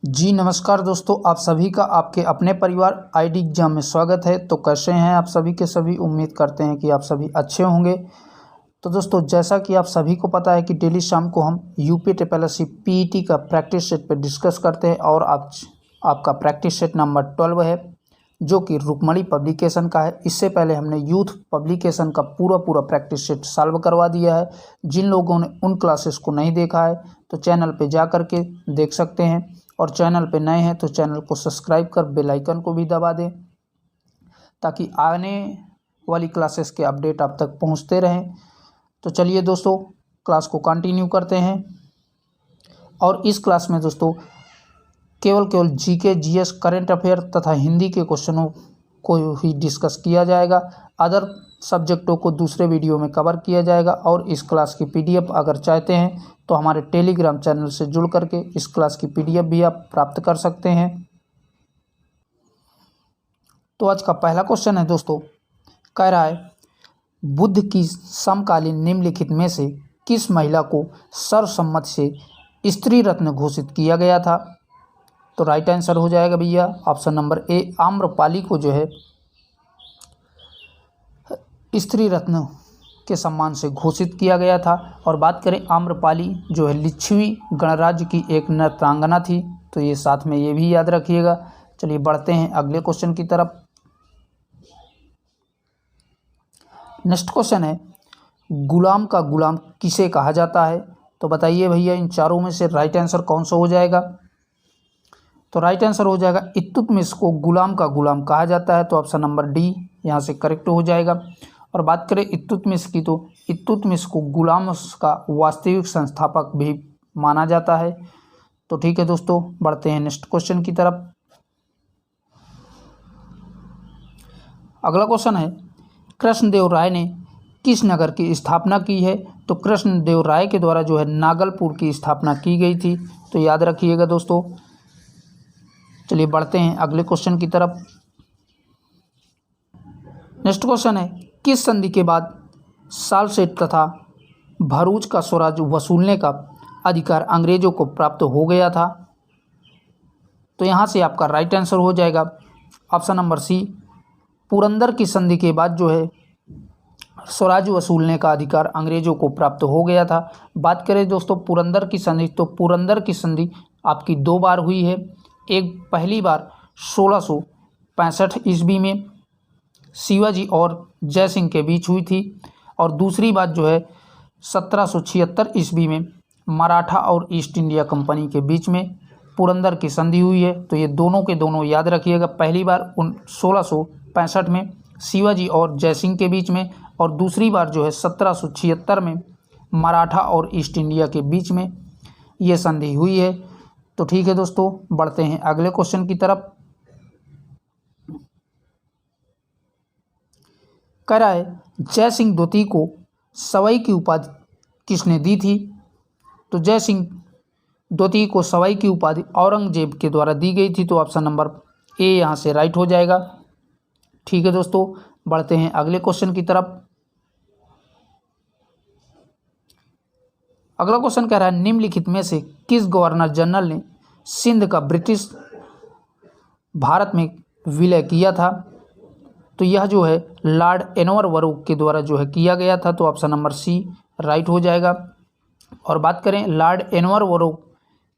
जी नमस्कार दोस्तों, आप सभी का आपके अपने परिवार आईडी एग्जाम में स्वागत है। तो कैसे हैं आप सभी के सभी। उम्मीद करते हैं कि आप सभी अच्छे होंगे। तो दोस्तों, जैसा कि आप सभी को पता है कि डेली शाम को हम UP triple S C PET का प्रैक्टिस सेट पर डिस्कस करते हैं और आपका प्रैक्टिस सेट नंबर 12 है, जो कि रुक्मणी पब्लिकेशन का है। इससे पहले हमने यूथ पब्लिकेशन का पूरा प्रैक्टिस सेट सॉल्व करवा दिया है। जिन लोगों ने उन क्लासेस को नहीं देखा है तो चैनल पे जा कर के देख सकते हैं, और चैनल पे नए हैं तो चैनल को सब्सक्राइब कर बेल आइकन को भी दबा दें, ताकि आने वाली क्लासेस के अपडेट आप तक पहुंचते रहें। तो चलिए दोस्तों, क्लास को कंटिन्यू करते हैं। और इस क्लास में दोस्तों केवल जीके, जीएस, करंट अफेयर तथा हिंदी के क्वेश्चनों को ही डिस्कस किया जाएगा। अदर सब्जेक्टों को दूसरे वीडियो में कवर किया जाएगा। और इस क्लास की पीडीएफ अगर चाहते हैं तो हमारे टेलीग्राम चैनल से जुड़ करके इस क्लास की पीडीएफ भी आप प्राप्त कर सकते हैं। तो आज का पहला क्वेश्चन है दोस्तों, कह रहा है बुद्ध की समकालीन निम्नलिखित में से किस महिला को सर्वसम्मति से स्त्री रत्न घोषित किया गया था। तो राइट आंसर हो जाएगा भैया ऑप्शन नंबर ए, आम्रपाली को जो है स्त्री रत्न के सम्मान से घोषित किया गया था। और बात करें, आम्रपाली जो है लिच्छवी गणराज्य की एक नृत्यांगना थी। तो ये साथ में ये भी याद रखिएगा। चलिए बढ़ते हैं अगले क्वेश्चन की तरफ। नेक्स्ट क्वेश्चन है, गुलाम का गुलाम किसे कहा जाता है। तो बताइए भैया, इन चारों में से राइट आंसर कौन सा हो जाएगा। तो राइट आंसर हो जाएगा इल्तुतमिश को गुलाम का गुलाम कहा जाता है। तो ऑप्शन नंबर डी यहाँ से करेक्ट हो जाएगा। और बात करें इल्तुतमिश की, तो इल्तुतमिश को गुलाम का वास्तविक संस्थापक भी माना जाता है। तो ठीक है दोस्तों, बढ़ते हैं नेक्स्ट क्वेश्चन की तरफ। अगला क्वेश्चन है, कृष्णदेव राय ने किस नगर की स्थापना की है। तो कृष्णदेव राय के द्वारा जो है नागलपुर की स्थापना की गई थी। तो याद रखिएगा दोस्तों। चलिए बढ़ते हैं अगले क्वेश्चन की तरफ। नेक्स्ट क्वेश्चन है, किस संधि के बाद सालसेट तथा भरूच का स्वराज वसूलने का अधिकार अंग्रेजों को प्राप्त हो गया था। तो यहाँ से आपका राइट आंसर हो जाएगा ऑप्शन नंबर सी, पुरंदर की संधि के बाद जो है स्वराज वसूलने का अधिकार अंग्रेजों को प्राप्त हो गया था। बात करें दोस्तों पुरंदर की संधि, तो पुरंदर की संधि आपकी 2 बार हुई है। एक पहली बार 1665 ईस्वी में शिवाजी और जयसिंह के बीच हुई थी, और दूसरी बात जो है 1776 ईस्वी में मराठा और ईस्ट इंडिया कंपनी के बीच में पुरंदर की संधि हुई है। तो ये दोनों के दोनों याद रखिएगा। पहली बार 1665 में शिवाजी और जयसिंह के बीच में, और दूसरी बार जो है 1776 में मराठा और ईस्ट इंडिया के बीच में ये संधि हुई है। तो ठीक है दोस्तों, बढ़ते हैं अगले क्वेश्चन की तरफ। कह रहा है जय सिंह द्वितीय को सवाई की उपाधि किसने दी थी। तो जय सिंह द्वितीय को सवाई की उपाधि औरंगजेब के द्वारा दी गई थी। तो ऑप्शन नंबर ए यहाँ से राइट हो जाएगा। ठीक है दोस्तों, बढ़ते हैं अगले क्वेश्चन की तरफ। अगला क्वेश्चन कह रहा है, निम्नलिखित में से किस गवर्नर जनरल ने सिंध का ब्रिटिश भारत में विलय किया था। तो यह जो है लॉर्ड एनवरवरो के द्वारा जो है किया गया था। तो ऑप्शन नंबर सी राइट हो जाएगा। और बात करें, लॉर्ड एनवरवरो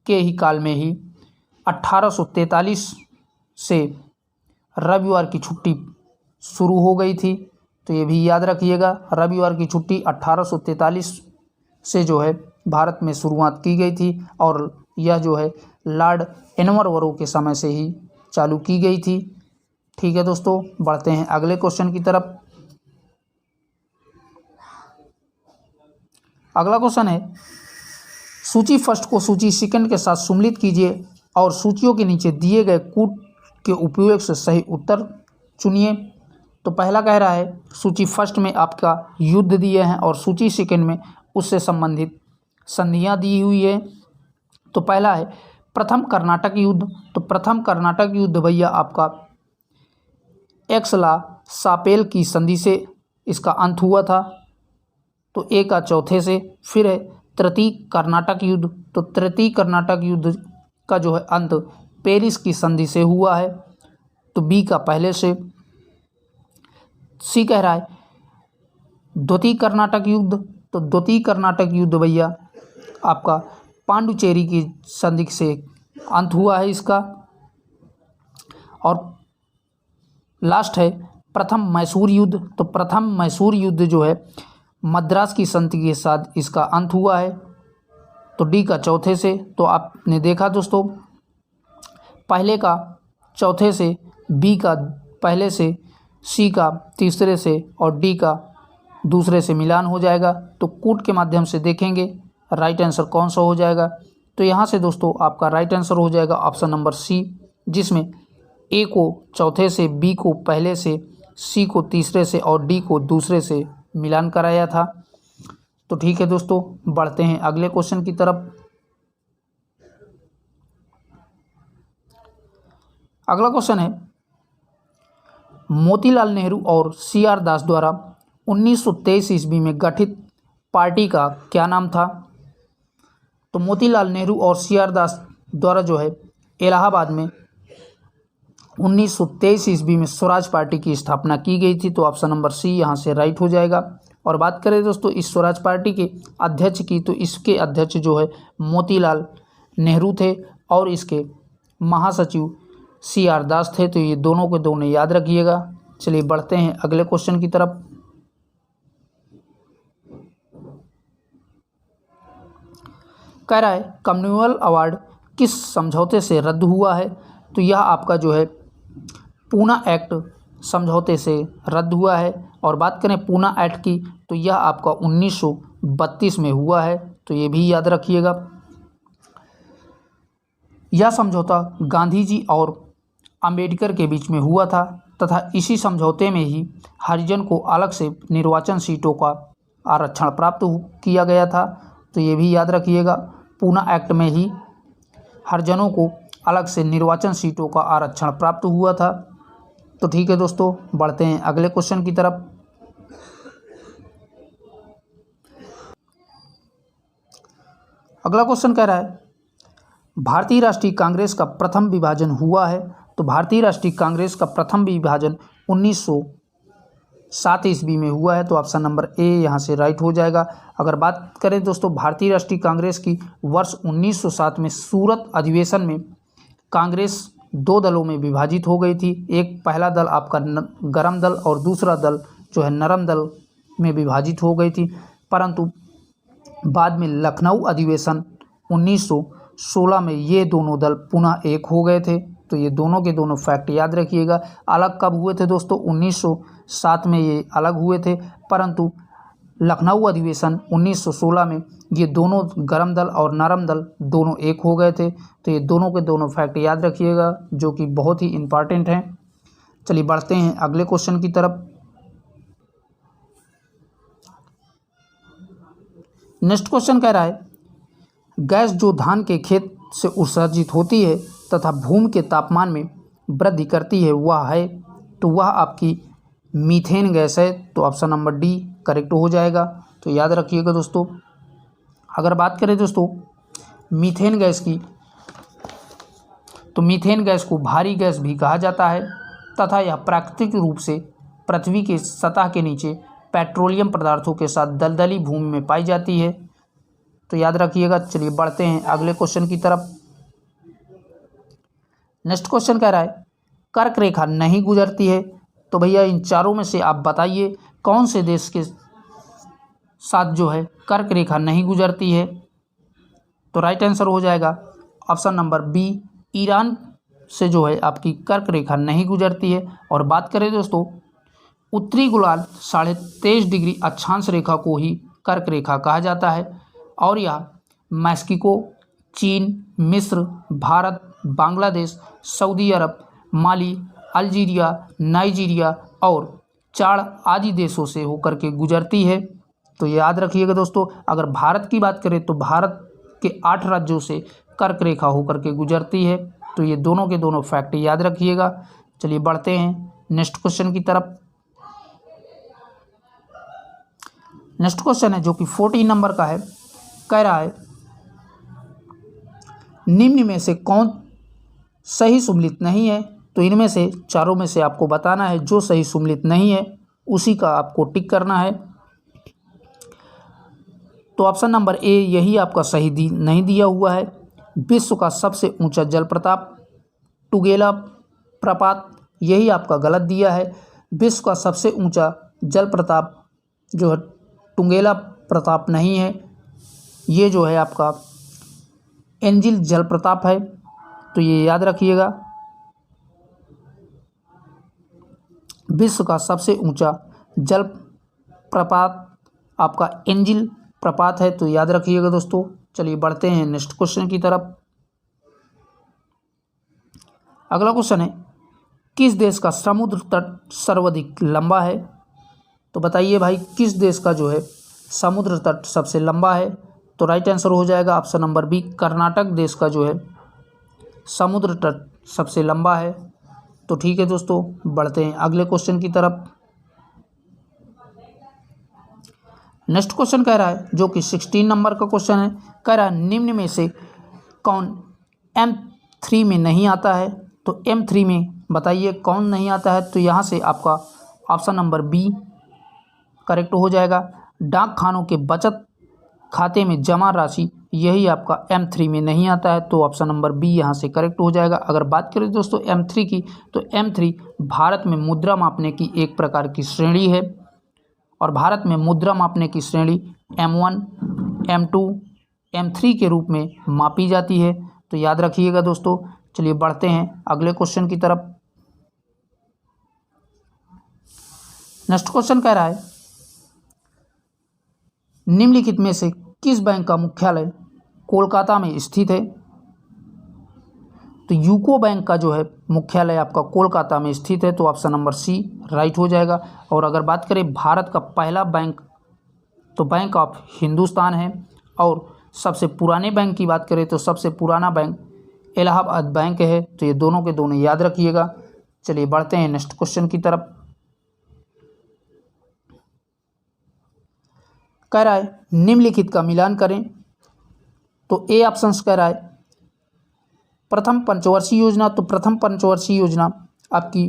के ही काल में ही 1843 से रविवार की छुट्टी शुरू हो गई थी। तो ये भी याद रखिएगा, रविवार की छुट्टी 1843 से जो है भारत में शुरुआत की गई थी, और यह जो है लॉर्ड एनवरवरो के समय से ही चालू की गई थी। ठीक है दोस्तों, बढ़ते हैं अगले क्वेश्चन की तरफ। अगला क्वेश्चन है, सूची फर्स्ट को सूची सेकंड के साथ सम्मिलित कीजिए और सूचियों के नीचे दिए गए कूट के उपयोग से सही उत्तर चुनिए। तो पहला कह रहा है सूची फर्स्ट में आपका युद्ध दिए हैं, और सूची सेकंड में उससे संबंधित संधियां दी हुई है। तो पहला है प्रथम कर्नाटक युद्ध। तो प्रथम कर्नाटक युद्ध भैया आपका एक्सला सापेल की संधि से इसका अंत हुआ था। तो ए का चौथे से। फिर है तृतीय कर्नाटक युद्ध। तो तृतीय कर्नाटक युद्ध का जो है अंत पेरिस की संधि से हुआ है, तो बी का पहले से। सी कह रहा है द्वितीय कर्नाटक युद्ध, तो द्वितीय कर्नाटक युद्ध भैया आपका पांडुचेरी की संधि से अंत हुआ है इसका। और लास्ट है प्रथम मैसूर युद्ध, तो प्रथम मैसूर युद्ध जो है मद्रास की संधि के साथ इसका अंत हुआ है, तो डी का चौथे से। तो आपने देखा दोस्तों, पहले का चौथे से, बी का पहले से, सी का तीसरे से और डी का दूसरे से मिलान हो जाएगा। तो कूट के माध्यम से देखेंगे राइट आंसर कौन सा हो जाएगा। तो यहाँ से दोस्तों आपका राइट आंसर हो जाएगा ऑप्शन नंबर सी, जिसमें ए को चौथे से, बी को पहले से, सी को तीसरे से और डी को दूसरे से मिलान कराया था। तो ठीक है दोस्तों, बढ़ते हैं अगले क्वेश्चन की तरफ। अगला क्वेश्चन है मोतीलाल नेहरू और सी आर दास द्वारा 1923 ईस्वी में गठित पार्टी का क्या नाम था। तो मोतीलाल नेहरू और सी आर दास द्वारा जो है इलाहाबाद में 1923 ईस्वी में स्वराज पार्टी की स्थापना की गई थी, तो ऑप्शन नंबर सी यहाँ से राइट हो जाएगा। और बात करें दोस्तों इस स्वराज पार्टी के अध्यक्ष की, तो इसके अध्यक्ष जो है मोतीलाल नेहरू थे और इसके महासचिव सी आर दास थे। तो ये दोनों के दोनों याद रखिएगा। चलिए बढ़ते हैं अगले क्वेश्चन की तरफ। कह रहा है कम्युनिवल अवार्ड किस समझौते से रद्द हुआ है। तो यह आपका जो है पूना एक्ट समझौते से रद्द हुआ है। और बात करें पूना एक्ट की, तो यह आपका 1932 में हुआ है, तो ये भी याद रखिएगा। यह समझौता गांधी जी और अंबेडकर के बीच में हुआ था तथा इसी समझौते में ही हरिजन को अलग से निर्वाचन सीटों का आरक्षण प्राप्त किया गया था, तो ये भी याद रखिएगा। पूना एक्ट में ही हरिजनों को अलग से निर्वाचन सीटों का आरक्षण प्राप्त हुआ था। तो ठीक है दोस्तों, बढ़ते हैं अगले क्वेश्चन की तरफ। अगला क्वेश्चन कह रहा है भारतीय राष्ट्रीय कांग्रेस का प्रथम विभाजन हुआ है। तो भारतीय राष्ट्रीय कांग्रेस का प्रथम विभाजन 1907 ईस्वी में हुआ है, तो ऑप्शन नंबर ए यहाँ से राइट हो जाएगा। अगर बात करें दोस्तों भारतीय राष्ट्रीय कांग्रेस की, वर्ष 1907 में सूरत अधिवेशन में कांग्रेस दो दलों में विभाजित हो गई थी। एक पहला दल आपका गरम दल और दूसरा दल जो है नरम दल में विभाजित हो गई थी, परंतु बाद में लखनऊ अधिवेशन 1916 में ये दोनों दल पुनः एक हो गए थे। तो ये दोनों के दोनों फैक्ट याद रखिएगा। अलग कब हुए थे दोस्तों, 1907 में ये अलग हुए थे, परंतु लखनऊ अधिवेशन 1916 में ये दोनों गरम दल और नरम दल दोनों एक हो गए थे। तो ये दोनों के दोनों फैक्ट याद रखिएगा, जो कि बहुत ही इम्पॉर्टेंट हैं। चलिए बढ़ते हैं अगले क्वेश्चन की तरफ। नेक्स्ट क्वेश्चन कह रहा है गैस जो धान के खेत से उत्सर्जित होती है तथा भूमि के तापमान में वृद्धि करती है वह है, तो वह आपकी मीथेन गैस है। तो ऑप्शन नंबर डी करेक्ट हो जाएगा। तो याद रखिएगा दोस्तों। अगर बात करें दोस्तों मीथेन गैस की, तो मीथेन गैस को भारी गैस भी कहा जाता है तथा यह प्राकृतिक रूप से पृथ्वी के सतह के नीचे पेट्रोलियम पदार्थों के साथ दलदली भूमि में पाई जाती है। तो याद रखिएगा। चलिए बढ़ते हैं अगले क्वेश्चन की तरफ। नेक्स्ट क्वेश्चन कह रहा है कर्क रेखा नहीं गुजरती है। तो भैया इन चारों में से आप बताइए कौन से देश के साथ जो है कर्क रेखा नहीं गुजरती है। तो राइट आंसर हो जाएगा ऑप्शन नंबर बी, ईरान से जो है आपकी कर्क रेखा नहीं गुजरती है। और बात करें दोस्तों उत्तरी गोलार्ध 23.5 डिग्री अक्षांश रेखा को ही कर्क रेखा कहा जाता है और यह मैक्सिको, चीन, मिस्र, भारत, बांग्लादेश, सऊदी अरब, माली, अल्जीरिया, नाइजीरिया और चाड आदि देशों से होकर के गुजरती है। तो याद रखिएगा दोस्तों। अगर भारत की बात करें तो भारत के 8 राज्यों से कर्क रेखा होकर के गुजरती है। तो ये दोनों के दोनों फैक्ट याद रखिएगा। चलिए बढ़ते हैं नेक्स्ट क्वेश्चन की तरफ। नेक्स्ट क्वेश्चन है जो कि 14 नंबर का है। कह रहा है निम्न में से कौन सही सुमेलित नहीं है? तो इनमें से चारों में से आपको बताना है, जो सही सुमेलित नहीं है उसी का आपको टिक करना है। तो ऑप्शन नंबर ए यही आपका सही नहीं दिया हुआ है। विश्व का सबसे ऊंचा जलप्रपात टुगेला प्रपात, यही आपका गलत दिया है। विश्व का सबसे ऊंचा जलप्रपात जो है टुंगेला प्रताप नहीं है, ये जो है आपका एंजिल जलप्रपात है, तो ये याद रखिएगा। विश्व का सबसे ऊंचा जलप्रपात आपका एंजिल प्रपात है, तो याद रखिएगा दोस्तों। चलिए बढ़ते हैं नेक्स्ट क्वेश्चन की तरफ। अगला क्वेश्चन है, किस देश का समुद्र तट सर्वाधिक लंबा है? तो बताइए भाई, किस देश का जो है समुद्र तट सबसे लंबा है? तो राइट आंसर हो जाएगा ऑप्शन नंबर बी, कर्नाटक देश का जो है समुद्र तट सबसे लंबा है। तो ठीक है दोस्तों, बढ़ते हैं अगले क्वेश्चन की तरफ। नेक्स्ट क्वेश्चन कह रहा है, जो कि 16 नंबर का क्वेश्चन है, कह रहा है निम्न में से कौन M3 में नहीं आता है? तो M3 में बताइए कौन नहीं आता है? तो यहाँ से आपका ऑप्शन नंबर बी करेक्ट हो जाएगा। डाक खानों के बचत खाते में जमा राशि, यही आपका M3 में नहीं आता है, तो ऑप्शन नंबर बी यहाँ से करेक्ट हो जाएगा। अगर बात करें दोस्तों M3 की, तो M3 भारत में मुद्रा मापने की एक प्रकार की श्रेणी है, और भारत में मुद्रा मापने की श्रेणी M1, M2, M3 के रूप में मापी जाती है, तो याद रखिएगा दोस्तों। चलिए बढ़ते हैं अगले क्वेश्चन की तरफ। नेक्स्ट क्वेश्चन कह रहा है, निम्नलिखित में से किस बैंक का मुख्यालय कोलकाता में स्थित है? तो यूको बैंक का जो है मुख्यालय आपका कोलकाता में स्थित है, तो ऑप्शन नंबर सी राइट हो जाएगा। और अगर बात करें भारत का पहला बैंक, तो बैंक ऑफ हिंदुस्तान है, और सबसे पुराने बैंक की बात करें तो सबसे पुराना बैंक इलाहाबाद बैंक है, तो ये दोनों के दोनों याद रखिएगा। चलिए बढ़ते हैं नेक्स्ट क्वेश्चन की तरफ। कह रहा है निम्नलिखित का मिलान करें, तो ए ऑप्शन कह रहा है प्रथम पंचवर्षीय योजना। तो प्रथम पंचवर्षीय योजना आपकी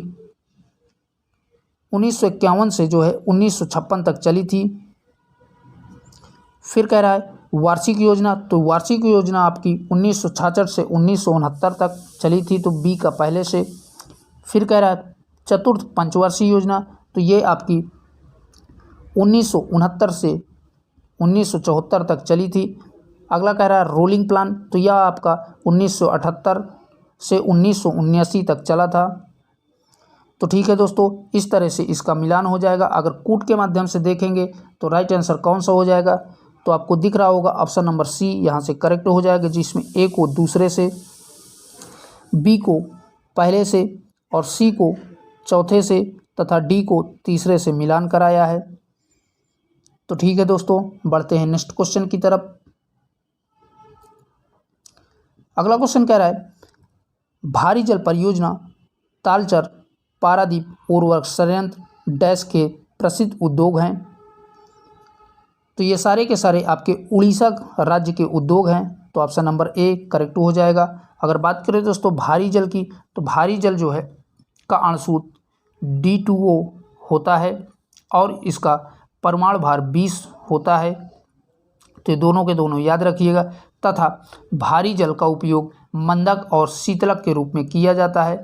1951 से जो है 1956 तक चली थी। फिर कह रहा है वार्षिक योजना, तो वार्षिक योजना आपकी 1966 से 1969 तक चली थी, तो बी का पहले से। फिर कह रहा है चतुर्थ पंचवर्षीय योजना, तो ये आपकी 1969 से 1974 तक चली थी। अगला कह रहा है रोलिंग प्लान, तो यह आपका 1978 से 1979 तक चला था। तो ठीक है दोस्तों, इस तरह से इसका मिलान हो जाएगा। अगर कूट के माध्यम से देखेंगे तो राइट आंसर कौन सा हो जाएगा? तो आपको दिख रहा होगा ऑप्शन नंबर सी यहाँ से करेक्ट हो जाएगा, जिसमें ए को दूसरे से, बी को पहले से, और सी को चौथे से, तथा डी को तीसरे से मिलान कराया है। तो ठीक है दोस्तों, बढ़ते हैं नेक्स्ट क्वेश्चन की तरफ। अगला क्वेश्चन कह रहा है भारी जल परियोजना तालचर पारादीप उर्वरक संयंत्र डैश के प्रसिद्ध उद्योग हैं। तो ये सारे के सारे आपके उड़ीसा राज्य के उद्योग हैं, तो ऑप्शन नंबर ए करेक्ट हो जाएगा। अगर बात करें दोस्तों भारी जल की, तो भारी जल जो है का अणुसूत्र D2O होता है, और इसका परमाणु भार 20 होता है, तो ये दोनों के दोनों याद रखिएगा। तथा भारी जल का उपयोग मंदक और शीतलक के रूप में किया जाता है।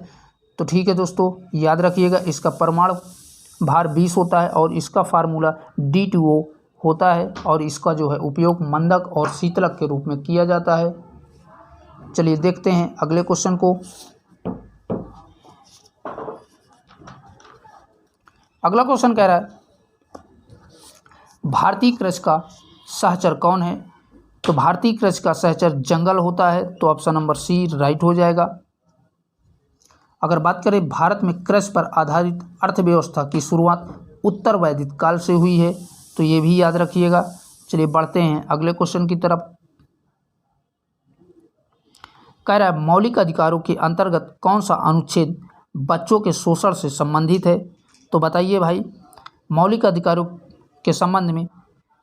तो ठीक है दोस्तों, याद रखिएगा, इसका परमाणु भार 20 होता है, और इसका फार्मूला D2O होता है, और इसका जो है उपयोग मंदक और शीतलक के रूप में किया जाता है। चलिए देखते हैं अगले क्वेश्चन को। अगला क्वेश्चन कह रहा है भारतीय कृषि का सहचर कौन है? तो भारतीय कृषि का सहचर जंगल होता है, तो ऑप्शन नंबर सी राइट हो जाएगा। अगर बात करें भारत में कृषि पर आधारित अर्थव्यवस्था की शुरुआत उत्तर वैदिक काल से हुई है, तो ये भी याद रखिएगा। चलिए बढ़ते हैं अगले क्वेश्चन की तरफ। कह रहा है मौलिक अधिकारों के अंतर्गत कौन सा अनुच्छेद बच्चों के शोषण से संबंधित है? तो बताइए भाई, मौलिक अधिकारों के संबंध में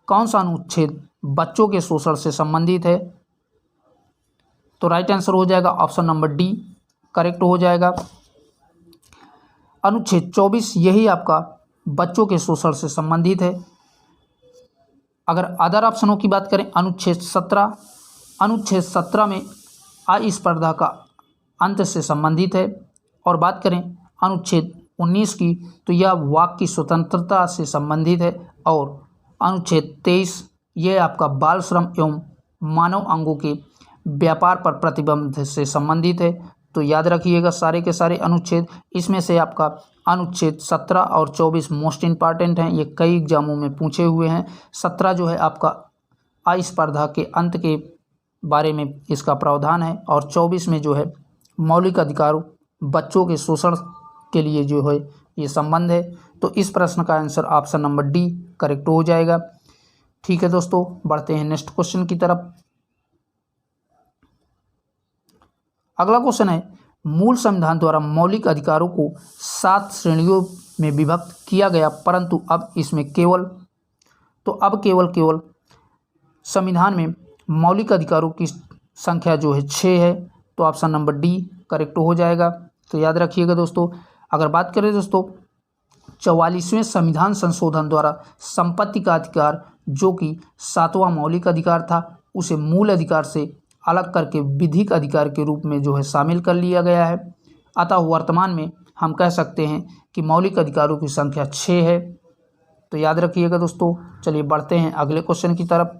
कौन सा अनुच्छेद बच्चों के शोषण से संबंधित है? तो राइट आंसर हो जाएगा ऑप्शन नंबर डी करेक्ट हो जाएगा। अनुच्छेद 24 यही आपका बच्चों के शोषण से संबंधित है। अगर अदर ऑप्शनों की बात करें, अनुच्छेद 17 में अस्पर्धा का अंत से संबंधित है। और बात करें अनुच्छेद 19 की, तो यह वाक की स्वतंत्रता से संबंधित है। और अनुच्छेद 23 यह आपका बाल श्रम एवं मानव अंगों के व्यापार पर प्रतिबंध से संबंधित है। तो याद रखिएगा सारे के सारे अनुच्छेद। इसमें से आपका अनुच्छेद 17 और 24 मोस्ट इम्पॉर्टेंट हैं, ये कई एग्जामों में पूछे हुए हैं। 17 जो है आपका अस्पर्धा के अंत के बारे में इसका प्रावधान है, और 24 में जो है मौलिक अधिकारों बच्चों के शोषण के लिए जो है ये संबंध है। तो इस प्रश्न का answer option number D correct हो जाएगा। ठीक है दोस्तों, बढ़ते हैं नेक्स्ट क्वेश्चन की तरफ। अगला क्वेश्चन है, मूल संविधान द्वारा मौलिक अधिकारों को 7 श्रेणियों में विभक्त किया गया, परंतु अब इसमें केवल संविधान में मौलिक अधिकारों की संख्या जो है 6 है। तो ऑप्शन नंबर डी करेक्ट हो जाएगा। तो याद रखिएगा दोस्तों, अगर बात करें दोस्तों 44वें संविधान संशोधन द्वारा संपत्ति का अधिकार जो कि 7वां मौलिक अधिकार था, उसे मूल अधिकार से अलग करके विधिक अधिकार के रूप में जो है शामिल कर लिया गया है। अतः वर्तमान में हम कह सकते हैं कि मौलिक अधिकारों की संख्या 6 है। तो याद रखिएगा दोस्तों। चलिए बढ़ते हैं अगले क्वेश्चन की तरफ,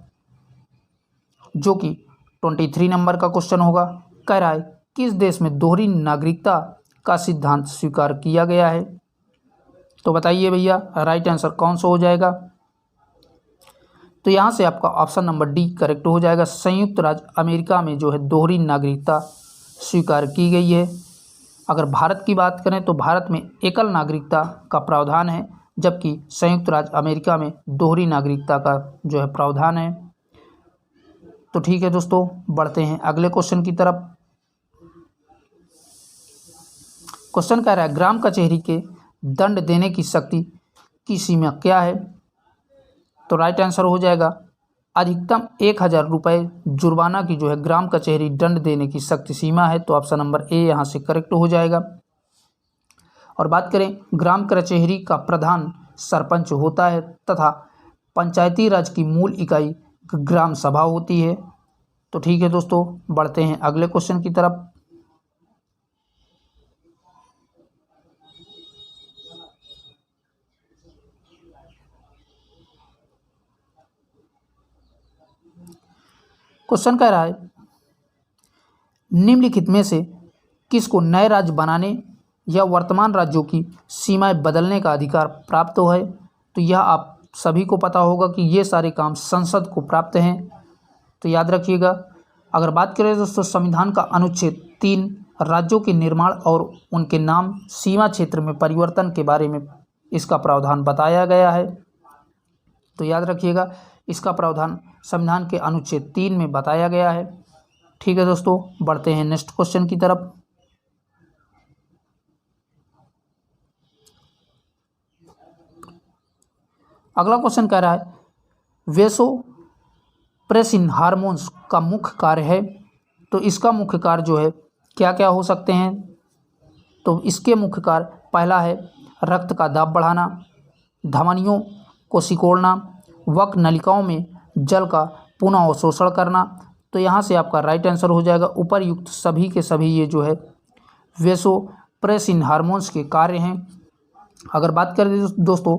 जो कि 23 नंबर का क्वेश्चन होगा। कह रहा है, किस देश में दोहरी नागरिकता का सिद्धांत स्वीकार किया गया है? तो बताइए भैया राइट आंसर कौन सा हो जाएगा? तो यहाँ से आपका ऑप्शन नंबर डी करेक्ट हो जाएगा। संयुक्त राज्य अमेरिका में जो है दोहरी नागरिकता स्वीकार की गई है। अगर भारत की बात करें तो भारत में एकल नागरिकता का प्रावधान है, जबकि संयुक्त राज्य अमेरिका में दोहरी नागरिकता का जो है प्रावधान है। तो ठीक है दोस्तों, बढ़ते हैं अगले क्वेश्चन की तरफ। क्वेश्चन कह रहा है, ग्राम कचहरी के दंड देने की शक्ति की सीमा क्या है? तो राइट आंसर हो जाएगा अधिकतम 1000 रुपये जुर्माना की जो है ग्राम कचहरी दंड देने की शक्ति सीमा है। तो ऑप्शन नंबर ए यहाँ से करेक्ट हो जाएगा। और बात करें, ग्राम कचहरी का प्रधान सरपंच होता है तथा पंचायती राज की मूल इकाई ग्राम सभा होती है। तो ठीक है दोस्तों, बढ़ते हैं अगले क्वेश्चन की तरफ। क्वेश्चन कह रहा है, निम्नलिखित में से किसको नए राज्य बनाने या वर्तमान राज्यों की सीमाएं बदलने का अधिकार प्राप्त हो है? तो यह आप सभी को पता होगा कि ये सारे काम संसद को प्राप्त हैं। तो याद रखिएगा। अगर बात करें दोस्तों संविधान का अनुच्छेद 3 राज्यों के निर्माण और उनके नाम सीमा क्षेत्र में परिवर्तन के बारे में इसका प्रावधान बताया गया है। तो याद रखिएगा, इसका प्रावधान संविधान के अनुच्छेद 3 में बताया गया है। ठीक है दोस्तों, बढ़ते हैं नेक्स्ट क्वेश्चन की तरफ। अगला क्वेश्चन कह रहा है, वेसोप्रेसिन हार्मोन्स का मुख्य कार्य है। तो इसका मुख्य कार्य जो है क्या क्या हो सकते हैं? तो इसके मुख्य कार्य पहला है रक्त का दाब बढ़ाना, धमनियों को सिकोड़ना, वक्र नलिकाओं में जल का पुनः अवशोषण करना। तो यहाँ से आपका राइट आंसर हो जाएगा उपरयुक्त सभी के सभी ये जो है वेसोप्रेसिन हार्मोन्स के कार्य हैं। अगर बात करें दोस्तों,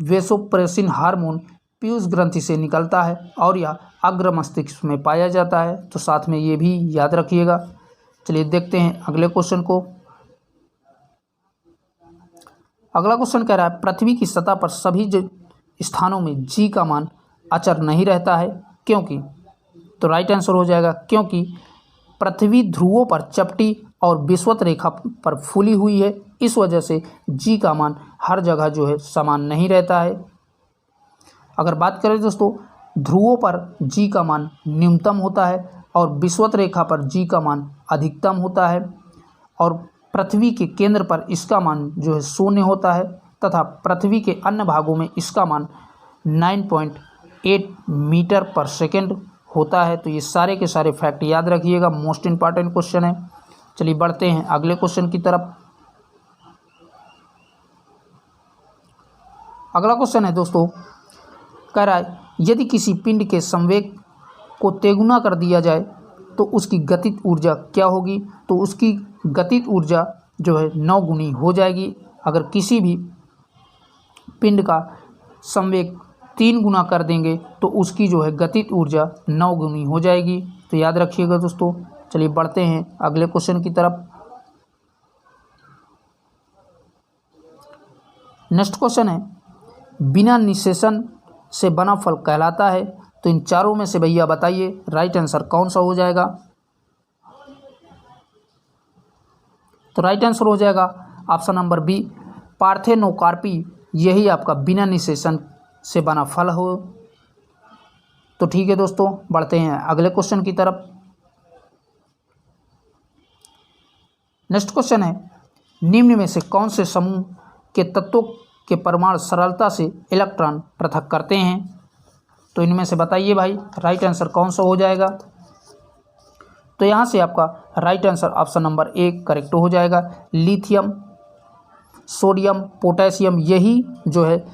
वेसोप्रेसिन हार्मोन पीयूष ग्रंथि से निकलता है और यह अग्र मस्तिष्क में पाया जाता है। तो साथ में ये भी याद रखिएगा। चलिए देखते हैं अगले क्वेश्चन को। अगला क्वेश्चन कह रहा है, पृथ्वी की सतह पर सभी स्थानों में जी का मान अचर नहीं रहता है, क्योंकि? तो राइट आंसर हो जाएगा क्योंकि पृथ्वी ध्रुवों पर चपटी और विषुवत रेखा पर फूली हुई है। इस वजह से जी का मान हर जगह जो है समान नहीं रहता है। अगर बात करें दोस्तों, ध्रुवों पर जी का मान न्यूनतम होता है और विषुवत रेखा पर जी का मान अधिकतम होता है, और पृथ्वी के केंद्र पर इसका मान जो है 0 होता है, तथा पृथ्वी के अन्य भागों में इसका मान 9.8 मीटर पर सेकेंड होता है। तो ये सारे के सारे फैक्ट याद रखिएगा, मोस्ट इंपॉर्टेंट क्वेश्चन है। चलिए बढ़ते हैं अगले क्वेश्चन की तरफ। अगला क्वेश्चन है दोस्तों, कह रहा है यदि किसी पिंड के संवेग को तेगुना कर दिया जाए तो उसकी गतिज ऊर्जा क्या होगी। तो उसकी गतिज ऊर्जा जो है 9 गुनी हो जाएगी। अगर किसी भी पिंड का संवेग 3 गुना कर देंगे तो उसकी जो है गतिज ऊर्जा 9 गुनी हो जाएगी। तो याद रखिएगा दोस्तों। चलिए बढ़ते हैं अगले क्वेश्चन की तरफ। नेक्स्ट क्वेश्चन है, बिना निषेचन से बना फल कहलाता है। तो इन चारों में से भैया बताइए राइट आंसर कौन सा हो जाएगा। तो राइट आंसर हो जाएगा ऑप्शन नंबर बी, पार्थेनोकार्पी। यही आपका बिना निषेचन से बना फल हो। तो ठीक है दोस्तों, बढ़ते हैं अगले क्वेश्चन की तरफ। नेक्स्ट क्वेश्चन है, निम्न में से कौन से समूह के तत्वों के परमाणु सरलता से इलेक्ट्रॉन पृथक करते हैं। तो इनमें से बताइए भाई राइट आंसर कौन सा हो जाएगा। तो यहाँ से आपका right answer option number 1 correct हो जाएगा। लिथियम, सोडियम, पोटेशियम यही जो है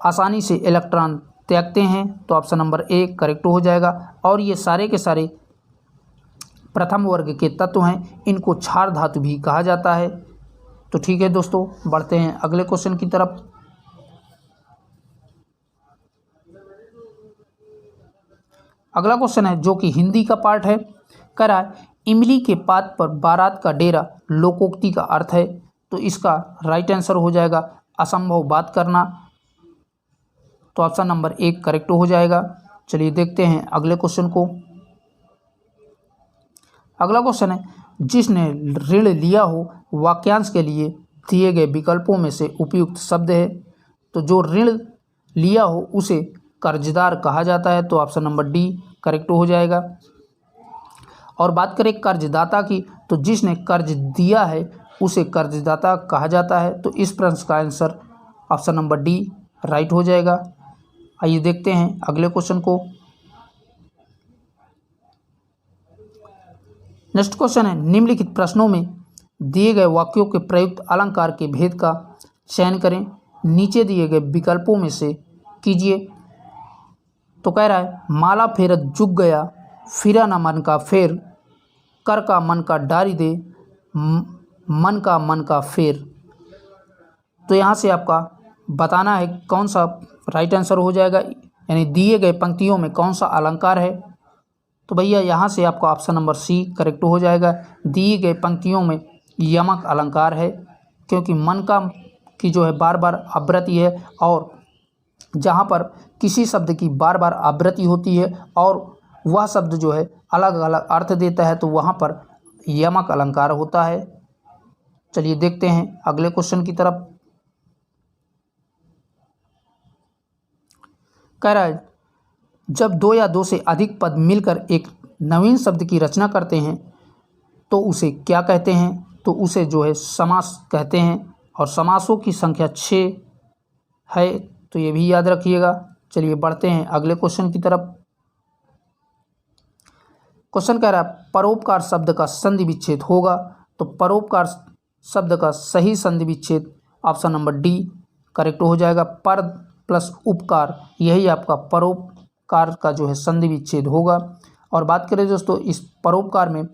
आसानी से इलेक्ट्रॉन त्यागते हैं। तो ऑप्शन नंबर 1 करेक्ट हो जाएगा। और ये सारे के सारे प्रथम वर्ग के तत्व हैं, इनको क्षार धातु भी कहा जाता है। तो ठीक है दोस्तों, बढ़ते हैं अगले क्वेश्चन की तरफ। अगला क्वेश्चन है जो कि हिंदी का पार्ट है। कह रहा है इमली के पात पर बारात का डेरा लोकोक्ति का अर्थ है। तो इसका राइट आंसर हो जाएगा असंभव बात करना। तो ऑप्शन नंबर 1 करेक्ट हो जाएगा। चलिए देखते हैं अगले क्वेश्चन को। अगला क्वेश्चन है, जिसने ऋण लिया हो वाक्यांश के लिए दिए गए विकल्पों में से उपयुक्त शब्द है। तो जो ऋण लिया हो उसे कर्जदार कहा जाता है। तो ऑप्शन नंबर डी करेक्ट हो जाएगा। और बात करें कर्जदाता की, तो जिसने कर्ज दिया है उसे कर्जदाता कहा जाता है। तो इस प्रश्न का answer option number D right हो जाएगा। आइए देखते हैं अगले क्वेश्चन को। नेक्स्ट क्वेश्चन है, निम्नलिखित प्रश्नों में दिए गए वाक्यों के प्रयुक्त अलंकार के भेद का चयन करें। नीचे दिए गए विकल्पों में से कीजिए। तो कह रहा है माला फेरत जुग गया, फिरा ना मन का फेर, कर का मन का डारी दे, मन का फेर। तो यहाँ से आपका बताना है कौन सा राइट आंसर हो जाएगा, यानी दिए गए पंक्तियों में कौन सा अलंकार है। तो भैया यहाँ से आपका ऑप्शन नंबर सी करेक्ट हो जाएगा। दिए गए पंक्तियों में यमक अलंकार है, क्योंकि मन का की जो है बार बार आवृत्ति है, और जहाँ पर किसी शब्द की बार बार आवृत्ति होती है और वह शब्द जो है अलग अलग अर्थ देता है, तो वहाँ पर यमक अलंकार होता है। चलिए देखते हैं अगले क्वेश्चन की तरफ। कह रहा है जब 2 या 2 से अधिक पद मिलकर एक नवीन शब्द की रचना करते हैं तो उसे क्या कहते हैं। तो उसे जो है समास कहते हैं, और समासों की संख्या 6 है। तो ये भी याद रखिएगा। चलिए बढ़ते हैं अगले क्वेश्चन की तरफ। क्वेश्चन कह रहा है परोपकार शब्द का संधि विच्छेद होगा। तो परोपकार शब्द का सही संधि विच्छेद ऑप्शन नंबर डी करेक्ट हो जाएगा। पर प्लस उपकार, यही आपका परोपकार का जो है संधि विच्छेद होगा। और बात करें दोस्तों इस परोपकार में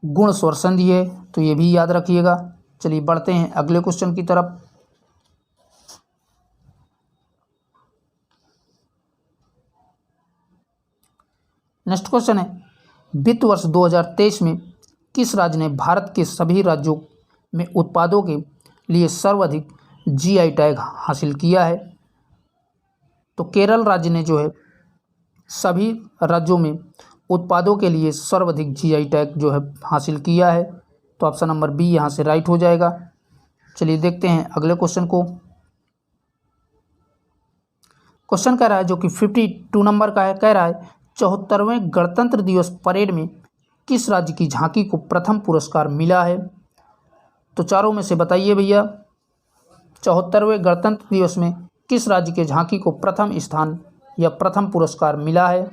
गुण स्वर संधि है, तो ये भी याद रखिएगा। चलिए बढ़ते हैं अगले क्वेश्चन की तरफ। नेक्स्ट क्वेश्चन है वित्त वर्ष 2023 में किस राज्य ने भारत के सभी राज्यों में उत्पादों के लिए सर्वाधिक जीआई टैग हासिल किया है। तो केरल राज्य ने जो है सभी राज्यों में उत्पादों के लिए सर्वाधिक जीआई टैग जो है हासिल किया है। तो ऑप्शन नंबर बी यहाँ से राइट हो जाएगा। चलिए देखते हैं अगले क्वेश्चन को। क्वेश्चन कह रहा है जो कि 52 नंबर का है। कह रहा है 74वें गणतंत्र दिवस परेड में किस राज्य की झांकी को प्रथम पुरस्कार मिला है। तो चारों में से बताइए भैया 74वें गणतंत्र दिवस में किस राज्य के झांकी को प्रथम स्थान या प्रथम पुरस्कार मिला है।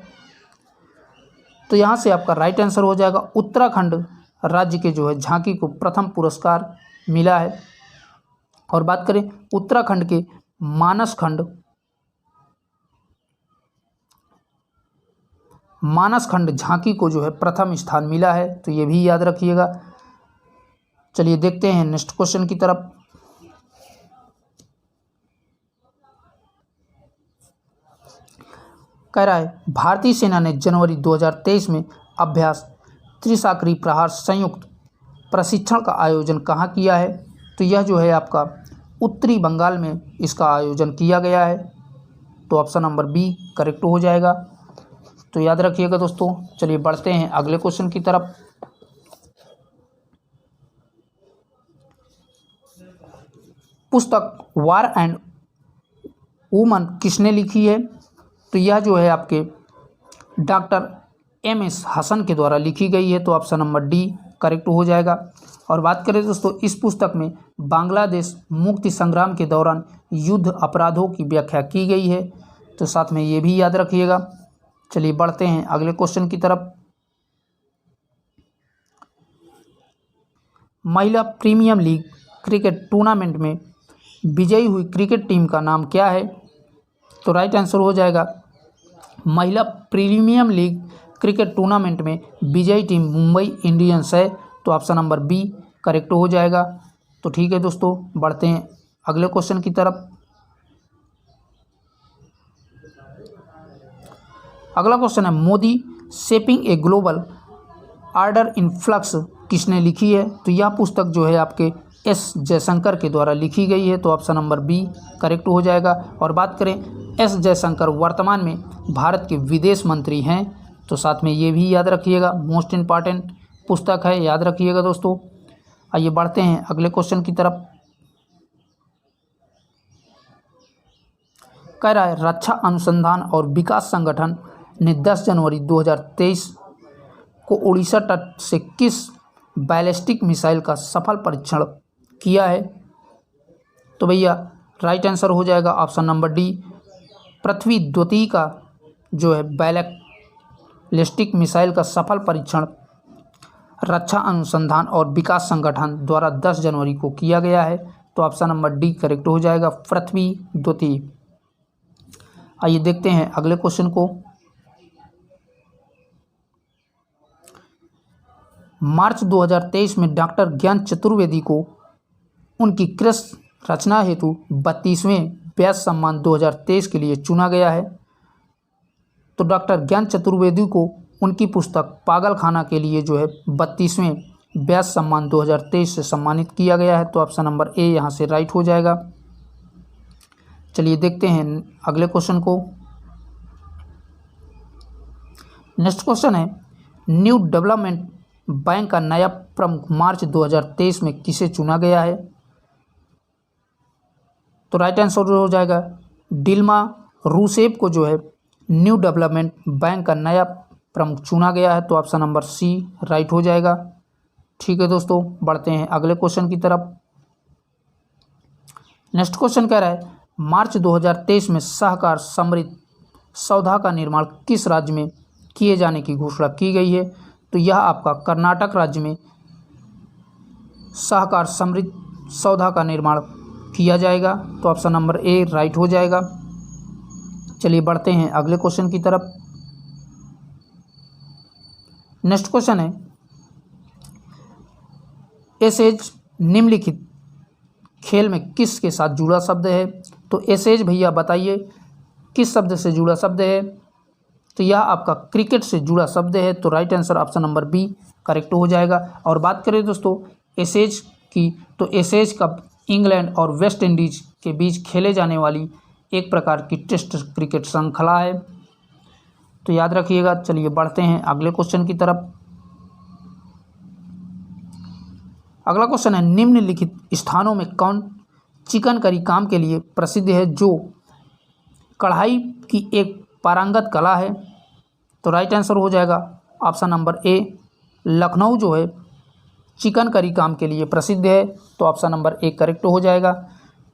तो यहाँ से आपका राइट आंसर हो जाएगा उत्तराखंड राज्य के जो है झांकी को प्रथम पुरस्कार मिला है। और बात करें उत्तराखंड के मानस खंड झांकी को जो है प्रथम स्थान मिला है, तो ये भी याद रखिएगा। चलिए देखते हैं नेक्स्ट क्वेश्चन की तरफ। कह रहा है भारतीय सेना ने जनवरी 2023 में अभ्यास त्रिशाकरी प्रहार संयुक्त प्रशिक्षण का आयोजन कहाँ किया है? तो यह जो है आपका उत्तरी बंगाल में इसका आयोजन किया गया है, तो ऑप्शन नंबर बी करेक्ट हो जाएगा। तो याद रखिएगा दोस्तों। चलिए बढ़ते हैं अगले क्वेश्चन की तरफ। पुस्तक वार एंड वुमन किसने लिखी है? तो यह जो है आपके डॉक्टर MS हसन के द्वारा लिखी गई है, तो ऑप्शन नंबर डी करेक्ट हो जाएगा। और बात करें दोस्तों इस पुस्तक में बांग्लादेश मुक्ति संग्राम के दौरान युद्ध अपराधों की व्याख्या की गई है, तो साथ में ये भी याद रखिएगा। चलिए बढ़ते हैं अगले क्वेश्चन की तरफ। महिला प्रीमियर लीग क्रिकेट टूर्नामेंट में विजयी हुई क्रिकेट टीम का नाम क्या है? तो राइट आंसर हो जाएगा महिला प्रीमियर लीग क्रिकेट टूर्नामेंट में विजयी टीम मुंबई इंडियंस है, तो ऑप्शन नंबर बी करेक्ट हो जाएगा। तो ठीक है दोस्तों, बढ़ते हैं अगले क्वेश्चन की तरफ। अगला क्वेश्चन है Modi shaping a global order in flux किसने लिखी है? तो यह पुस्तक जो है आपके S जयशंकर के द्वारा लिखी गई है, तो ऑप्शन नंबर बी करेक्ट हो जाएगा। और बात करें S जयशंकर वर्तमान में भारत के विदेश मंत्री हैं, तो साथ में ये भी याद रखिएगा, मोस्ट इम्पॉर्टेंट पुस्तक है, याद रखिएगा दोस्तों। आइए बढ़ते हैं अगले क्वेश्चन की तरफ। कह रहा है रक्षा अनुसंधान और विकास संगठन ने 10 जनवरी 2023 को उड़ीसा तट से किस बैलिस्टिक मिसाइल का सफल परीक्षण किया है? तो भैया राइट आंसर हो जाएगा ऑप्शन नंबर डी पृथ्वी द्वितीय का जो है बैलिस्टिक मिसाइल का सफल परीक्षण रक्षा अनुसंधान और विकास संगठन द्वारा 10 जनवरी को किया गया है, तो ऑप्शन नंबर डी करेक्ट हो जाएगा, पृथ्वी द्वितीय। आइए देखते हैं अगले क्वेश्चन को। मार्च 2023 में डॉक्टर ज्ञान चतुर्वेदी को उनकी कृषि रचना हेतु 32वें व्यास सम्मान 2023 के लिए चुना गया है। तो डॉक्टर ज्ञान चतुर्वेदी को उनकी पुस्तक पागलखाना के लिए जो है 32वें व्यास सम्मान 2023 से सम्मानित किया गया है, तो ऑप्शन नंबर ए यहाँ से राइट हो जाएगा। चलिए देखते हैं अगले क्वेश्चन को। नेक्स्ट क्वेश्चन है न्यू डेवलपमेंट बैंक का नया प्रमुख मार्च 2023 में किसे चुना गया है? तो राइट आंसर हो जाएगा डिल्मा रूसेफ को जो है न्यू डेवलपमेंट बैंक का नया प्रमुख चुना गया है, तो ऑप्शन नंबर सी राइट हो जाएगा। ठीक है दोस्तों, बढ़ते हैं अगले क्वेश्चन की तरफ। नेक्स्ट क्वेश्चन कह रहा है मार्च 2023 में सहकार समृद्ध सौधा का निर्माण किस राज्य में किए जाने की घोषणा की गई है? तो यह आपका कर्नाटक राज्य में सहकार समृद्ध सौधा का निर्माण किया जाएगा, तो ऑप्शन नंबर ए राइट हो जाएगा। चलिए बढ़ते हैं अगले क्वेश्चन की तरफ। नेक्स्ट क्वेश्चन है एसेज निम्नलिखित खेल में किस के साथ जुड़ा शब्द है? तो एसेज भैया बताइए किस शब्द से जुड़ा शब्द है? तो यह आपका क्रिकेट से जुड़ा शब्द है, तो right answer option number B correct हो जाएगा। और बात करें दोस्तों एसेज की, तो एसेज का इंग्लैंड और वेस्ट इंडीज के बीच खेले जाने वाली एक प्रकार की टेस्ट क्रिकेट श्रृंखला है, तो याद रखिएगा। चलिए बढ़ते हैं अगले क्वेश्चन की तरफ। अगला क्वेश्चन है निम्नलिखित स्थानों में कौन चिकन करी काम के लिए प्रसिद्ध है जो कढ़ाई की एक पारंगत कला है? तो राइट आंसर हो जाएगा ऑप्शन नंबर ए लखनऊ जो है चिकन करी काम के लिए प्रसिद्ध है, तो ऑप्शन नंबर ए करेक्ट हो जाएगा।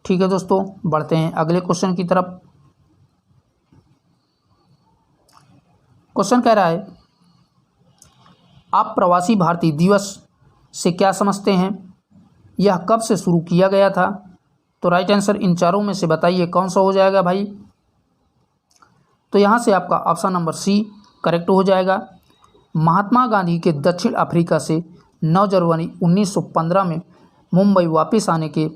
ठीक है दोस्तों, बढ़ते हैं अगले क्वेश्चन की तरफ। क्वेश्चन कह रहा है आप प्रवासी भारतीय दिवस से क्या समझते हैं? यह कब से शुरू किया गया था? तो राइट आंसर इन चारों में से बताइए कौन सा हो जाएगा भाई? तो यहाँ से आपका ऑप्शन नंबर सी करेक्ट हो जाएगा। महात्मा गांधी के दक्षिण अफ्रीका से 9 जनवरी 1915 में मुंबई वापस आने के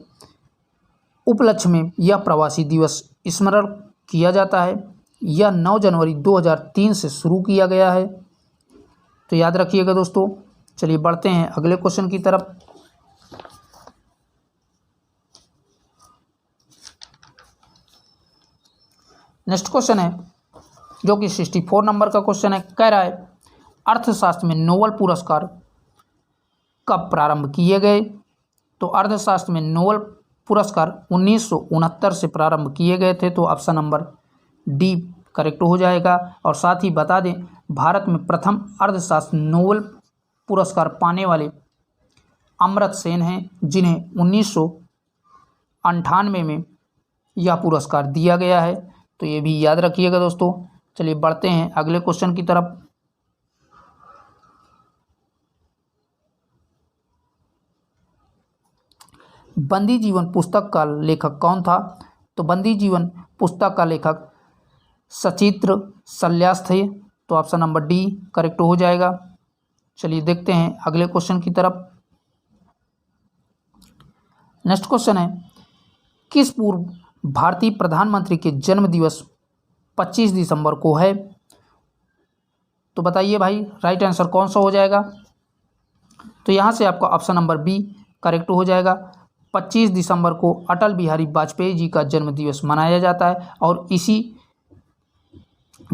उपलक्ष्य में यह प्रवासी दिवस स्मरण किया जाता है। यह 9 जनवरी 2003 से शुरू किया गया है, तो याद रखिएगा दोस्तों। चलिए बढ़ते हैं अगले क्वेश्चन की तरफ। नेक्स्ट क्वेश्चन है जो कि 64 नंबर का क्वेश्चन है। कह रहा है अर्थशास्त्र में नोबेल पुरस्कार कब प्रारंभ किए गए? तो अर्थशास्त्र में नोबेल पुरस्कार 1969 से प्रारंभ किए गए थे, तो ऑप्शन नंबर डी करेक्ट हो जाएगा। और साथ ही बता दें भारत में प्रथम अर्थशास्त्र नोबेल पुरस्कार पाने वाले अमर्त्य सेन हैं, जिन्हें 1998 में यह पुरस्कार दिया गया है, तो ये भी याद रखिएगा दोस्तों। चलिए बढ़ते हैं अगले क्वेश्चन की तरफ। बंदी जीवन पुस्तक का लेखक कौन था? तो बंदी जीवन पुस्तक का लेखक सचित्र सल्यास थे, तो ऑप्शन नंबर डी करेक्ट हो जाएगा। चलिए देखते हैं अगले क्वेश्चन की तरफ। नेक्स्ट क्वेश्चन है किस पूर्व भारतीय प्रधानमंत्री के जन्म दिवस 25 दिसंबर को है? तो बताइए भाई राइट आंसर कौन सा हो जाएगा? तो यहाँ से आपका ऑप्शन नंबर बी करेक्ट हो जाएगा। 25 दिसंबर को अटल बिहारी वाजपेयी जी का जन्म दिवस मनाया जाता है, और इसी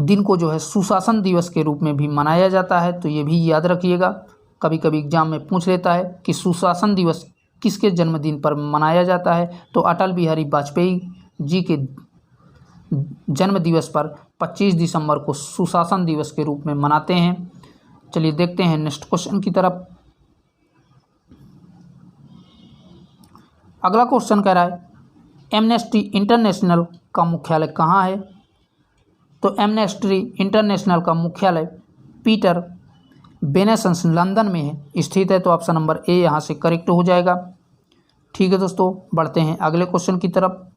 दिन को जो है सुशासन दिवस के रूप में भी मनाया जाता है, तो ये भी याद रखिएगा। कभी कभी एग्जाम में पूछ लेता है कि सुशासन दिवस किसके जन्मदिन पर मनाया जाता है, तो अटल बिहारी वाजपेयी जी के जन्म दिवस पर 25 दिसंबर को सुशासन दिवस के रूप में मनाते हैं। चलिए देखते हैं नेक्स्ट क्वेश्चन की तरफ। अगला क्वेश्चन कह रहा है एमनेस्टी इंटरनेशनल का मुख्यालय कहाँ है? तो एमनेस्टी इंटरनेशनल का मुख्यालय पीटर बेनेसन लंदन में है स्थित है, तो ऑप्शन नंबर ए यहाँ से करेक्ट हो जाएगा। ठीक है दोस्तों, बढ़ते हैं अगले क्वेश्चन की तरफ।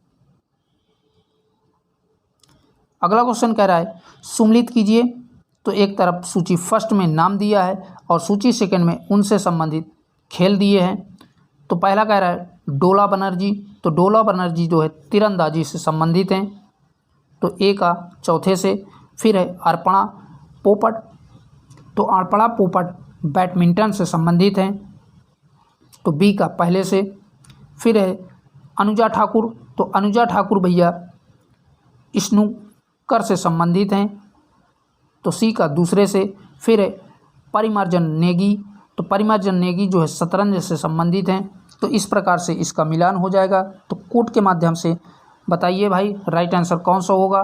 अगला क्वेश्चन कह रहा है सम्मिलित कीजिए। तो एक तरफ सूची फर्स्ट में नाम दिया है और सूची सेकंड में उनसे संबंधित खेल दिए हैं। तो पहला कह रहा है डोला बनर्जी, तो डोला बनर्जी जो है तीरंदाजी से संबंधित हैं, तो ए का चौथे से। फिर है अर्पणा पोपट, तो अर्पणा पोपट बैडमिंटन से संबंधित हैं, तो बी का पहले से। फिर है अनुजा ठाकुर, तो अनुजा ठाकुर भैया स्नूकर से संबंधित हैं, तो सी का दूसरे से। फिर है परिमार्जन नेगी, तो परिमार्जन नेगी जो है शतरंज से संबंधित हैं, तो इस प्रकार से इसका मिलान हो जाएगा। तो कोड के माध्यम से बताइए भाई राइट आंसर कौन सा होगा?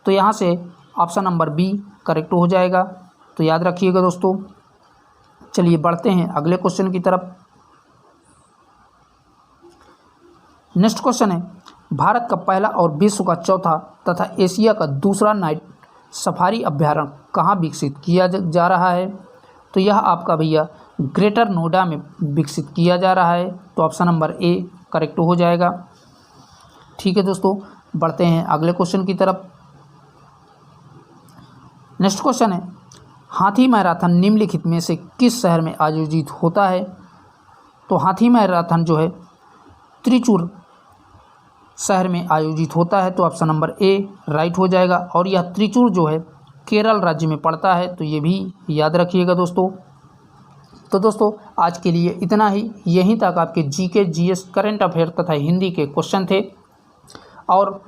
तो यहाँ से ऑप्शन नंबर बी करेक्ट हो जाएगा, तो याद रखिएगा दोस्तों। चलिए बढ़ते हैं अगले क्वेश्चन की तरफ। नेक्स्ट क्वेश्चन है भारत का पहला और विश्व का चौथा तथा एशिया का दूसरा नाइट सफारी अभ्यारण्य कहाँ विकसित किया जा रहा है? तो यह आपका भैया ग्रेटर नोएडा में विकसित किया जा रहा है, तो ऑप्शन नंबर ए करेक्ट हो जाएगा। ठीक है दोस्तों, बढ़ते हैं अगले क्वेश्चन की तरफ। नेक्स्ट क्वेश्चन है हाथी मैराथन निम्नलिखित में से किस शहर में आयोजित होता है? तो हाथी मैराथन जो है त्रिचूर शहर में आयोजित होता है, तो ऑप्शन नंबर ए राइट हो जाएगा। और यह त्रिचूर जो है केरल राज्य में पड़ता है, तो ये भी याद रखिएगा दोस्तों। तो दोस्तों आज के लिए इतना ही। यहीं तक आपके जीके जीएस करंट अफेयर तथा हिंदी के क्वेश्चन थे, और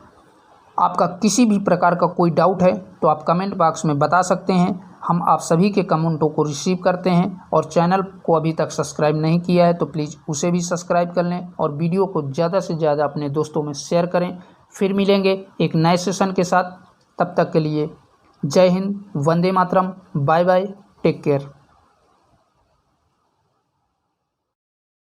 आपका किसी भी प्रकार का कोई डाउट है तो आप कमेंट बॉक्स में बता सकते हैं। हम आप सभी के कमेंटों को रिसीव करते हैं, और चैनल को अभी तक सब्सक्राइब नहीं किया है तो प्लीज़ उसे भी सब्सक्राइब कर लें, और वीडियो को ज़्यादा से ज़्यादा अपने दोस्तों में शेयर करें। फिर मिलेंगे एक नए सेशन के साथ, तब तक के लिए जय Hind, Vande Mataram, bye bye, take care.